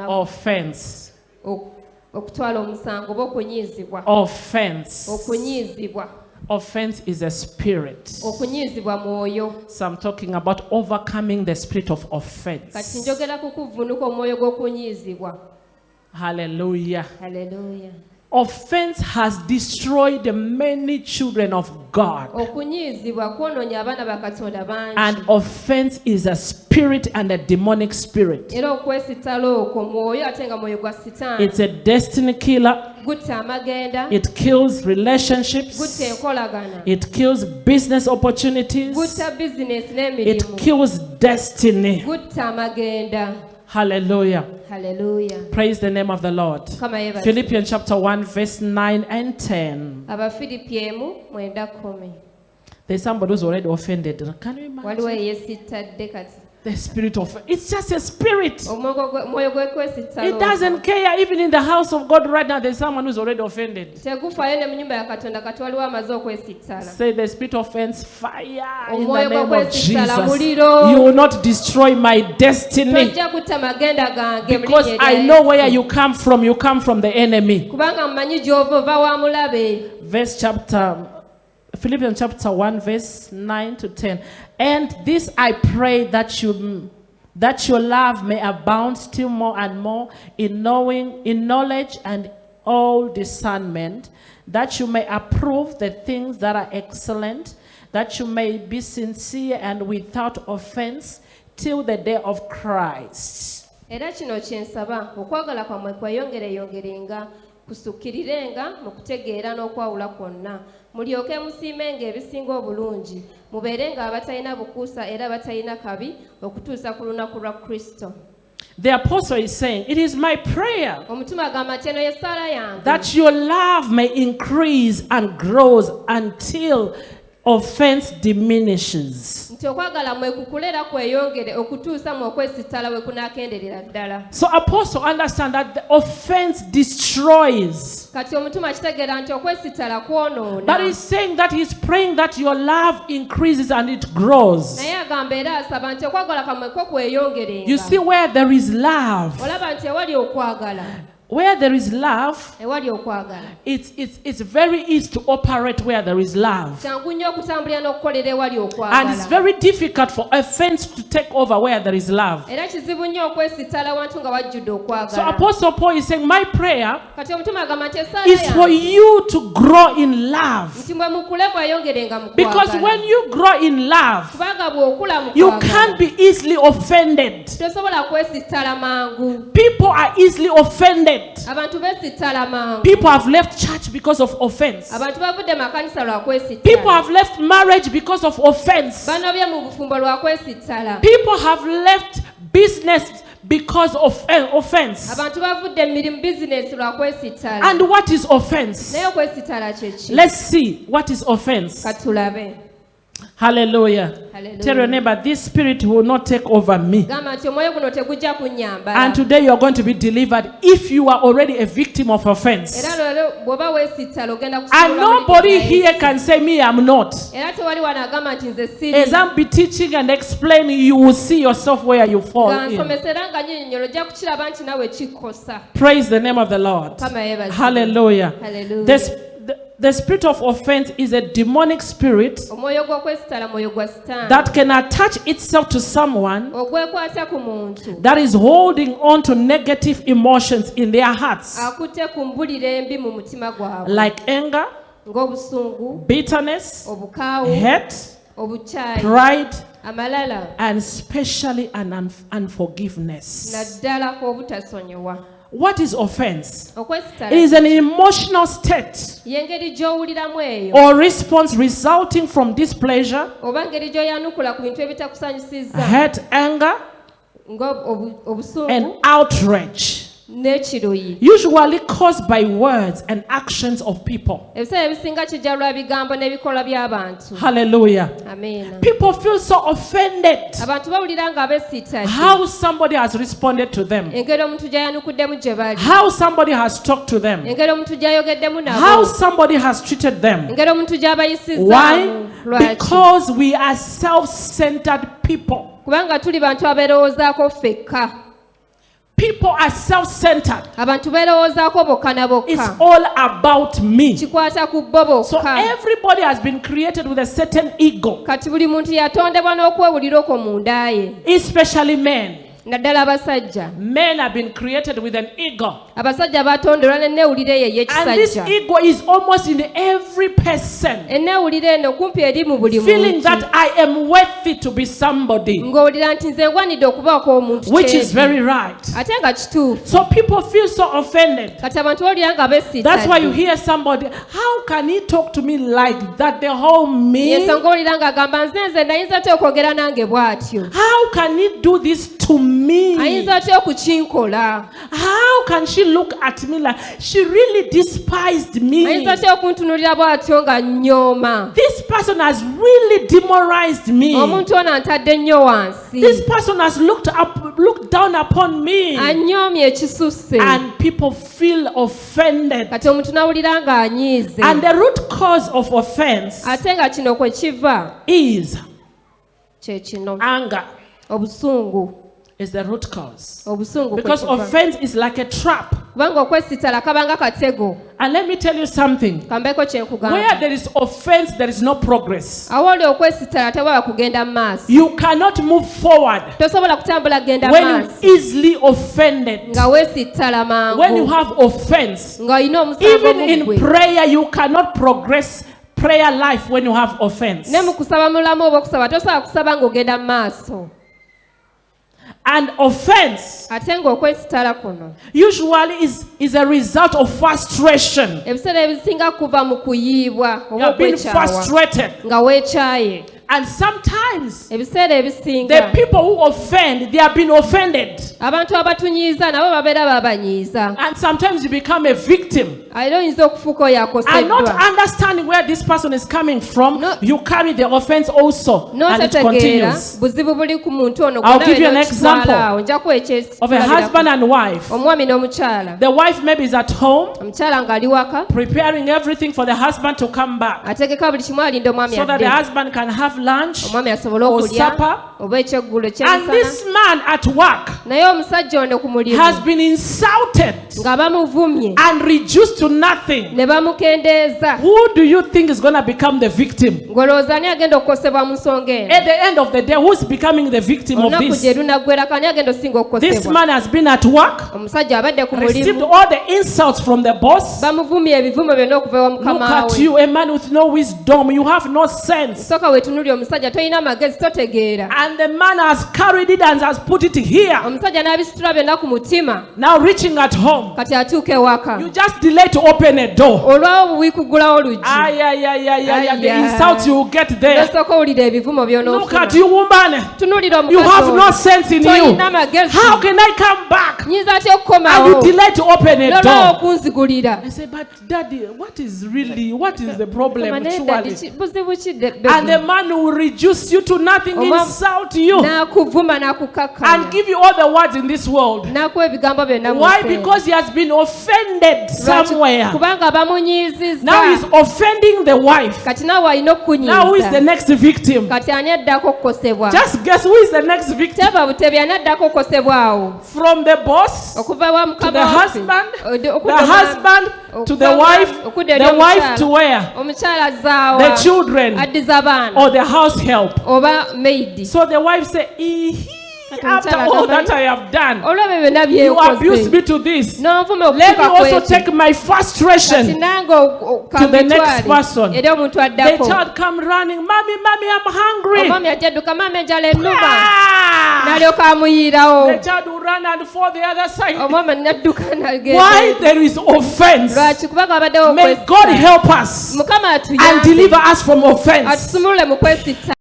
Offense. Offense. Offense is a spirit. So I'm talking about overcoming the spirit of offense. Hallelujah. Hallelujah. Offense has destroyed many children of God. And offense is a spirit and a demonic spirit. It's a destiny killer. It kills relationships. It kills business opportunities. It kills destiny. Hallelujah. Hallelujah. Praise the name of the Lord. Philippians chapter 1 verse 9 and 10. There's somebody who's already offended. Can you imagine? The spirit of it's just a spirit. It doesn't care. Even in the house of God right now, there's someone who's already offended. Say the spirit of offense, fire in the name of Jesus. You will not destroy my destiny. Because I know where you come from. You come from the enemy. Philippians chapter 1 verse 9 to 10. And this I pray that your love may abound still more and more in knowledge and all discernment, that you may approve the things that are excellent, that you may be sincere and without offense till the day of Christ. Era kino kyensaba okwagala kwamwe kweyongerenga kusukirirenga mu kutegeera n'okwawula kwonna mulyoke musiimenga ebisinga obulungi mubeerenga abatalina bukuusa era abatalina kabi okutuusa ku lunaku lwa Kristo. The apostle is saying, it is my prayer that your love may increase and grows until offense diminishes. So apostle understand that the offense destroys. But he's saying that he's praying that your love increases and it grows. You see, where there is love, where there is love, it's very easy to operate where there is love. And it's very difficult for offense to take over where there is love. So Apostle Paul is saying, my prayer is for you to grow in love. Because when you grow in love, you can't be easily offended. People are easily offended. People have left church because of offense. People have left marriage because of offense. People have left business because of offense. And what is offense? Let's see what is offense. Hallelujah. Hallelujah. Tell your neighbor, this spirit will not take over me. And today you are going to be delivered if you are already a victim of offense. And nobody here can say me I'm not. As I'm be teaching and explaining, you will see yourself where you fall in. Praise the name of the Lord. Hallelujah. Hallelujah. The spirit of offense is a demonic spirit that can attach itself to someone that is holding on to negative emotions in their hearts, like anger, bitterness, hate, pride, and especially unforgiveness. What is offense? It is an emotional state or response resulting from displeasure, hate, anger, and outrage, usually caused by words and actions of people. Hallelujah. Amen. People feel so offended how somebody has responded to them, how somebody has talked to them, how somebody has treated them. Why? Because we are self-centered people. people are self-centered. abantu beerowoozaako bokka na It's bokka all about me. kikwata ku bo So bokka everybody has been created with a certain ego, kati buli muntu yatondebwa n'okwewulira okwo mu nda ye especially men. naddala abasajja Men have been created with an ego. abasajja batonderwa n'enneewulire eyo And this ey'ekisajja ego is almost in every person. enneewulire eno kumpi eri mu buli Feeling muntu that I am worthy to be somebody, ng'owulira nti nze ngwanidde okubaako omuntu which is kyeri. very right. ate nga kituufu So people feel so offended. kati abantu bawulira nga That's why you besiitadde hear somebody, how can he talk to me like that? The whole me? yensonga owulira ng'agamba nze nayinza atya okwogera nange bw'atyo How can he do this to me? ayinza atya okukinkola How can she look at me like she really despised me? ayinza atya okuntunulira bw'atyo nga nyooma This person has really demoralized me. omuntu ono antadde nnyo wansi This person has looked down upon me. anyoomye ekisusse And people feel offended. kati omuntu nawulira ng'anyiize And the root cause of offense ate nga kino kwe kiva is kye kino anger. obusungu Is the root cause. obusungu kwe Because kiva. offense is like a trap. kubanga okwesitala kabanga katego And let me tell you something. kambeeko Where kyenkugamba there is offense, there is no progress. awo oli okwesitala tewaba kugenda mu maaso You cannot move forward tosobola kutambula kugenda when maaso you're easily offended. nga weesitala When you mangu have offense, nga olina omusango even mu in ggwe prayer, you cannot progress prayer life when you have offense. ne mu kusaba mulamu oba okusaba tosobola kusaba ng'ogenda mu maaso And offense ate ng'okwesitala kuno usually is a result of frustration. ebiseera ebisinga kuva mu kuyiibwa You oba have been okwekyawa frustrated. nga weekyaye And sometimes ebiseera the ebisinga people who offend, they have been offended. abantu abatunyiiza nabo babeera babanyiiza And sometimes you become a victim. era oyinza okufuuka oyo And not akoseddwa understanding where this person is coming from, No. you carry the offense also. And it n'otategeera continues. buzibu buli ku muntu ono I'll give you an example nja Of a husband and wife. omwami n'omukyala The wife maybe is at home, omukyala ng'ali waka preparing everything for the husband to come back. ategeka buli kimu alinda omwami So that the adde husband can have lunch. omwami asobole or okulya supper. oba ekyeggulo And kyemisana this man at work naye omusajja ono ku mulimu has been insulted nga bamuvumye and reduced to nothing. ne bamukendeeza Who do you think is going to become the victim? ng'olowooza ani agenda okukosebwa mu nsonga eno At the end of the day, who's becoming the victim of olunaku this? gye lunaggwerako ani agenda osinga This okukosebwa man has been at work, omusajja abadde ku received mulimu all the insults from the boss. bamuvumye ebivumo byonna okuva ewa Look mukama at we you, a man with no wisdom. You have no sense. sooka weetunuulya omusajja tolina amagezi totegeera And the man has carried it and has put it here. omusajja n'abisitula byonna ku mutima Now reaching at home, kati atuuka ewaka you just delay to open a door. olwawo buwiikuggulawo oluggi The insults you will get there. nosooka owulira ebivumo Look at by'onoofuna you, woman. tunuulira You have no omukazi sense in you. tolina magezi How can I come back? nyinza atya And you okukomawo delay to open a nolwawo door. okunzigulira I say, but daddy, what is the problem? naye Surely? dadi buzibu ki And the man will reduce you to nothing, insult you, n'akuvuma and n'akukakkanya give you all the words in this world. n'akuwa ebigambo byonna mu Why? nsi. Because he has been offended Lwaki? somewhere. kubanga bamunyiizizza Now he's offending the wife. kati naawe alina Now who is the okukunyiiza next victim? kati ani addako okukosebwa Just guess who is the next victim? teba butebi ani addako okukosebwawo From the boss okuva ewa to the mukama waffe. husband, Ode- the okudda husband to the okuva wife, okudda eri the wife omukyala. to where? omukyala azaawa The children addiza abaana or the house help. oba maidi So the wife said, after all that I have done, olwebyo byonna you abuse byekoze me to this. n'onvuma Let me okutuuka also kwekyo take my kati frustration. nange to the next person. eri omuntu The addako child come running, mommy, I'm hungry. omwami ajjadduka maama enjala ennuma Ah! n'alyoka amuyiirawo The child will run and fall the other side. omwami n'adduka Why there is offense? lwaki kubanga abaddewo May God help us mukama and atuyambe deliver us from offense. atusumulule mu kwesitta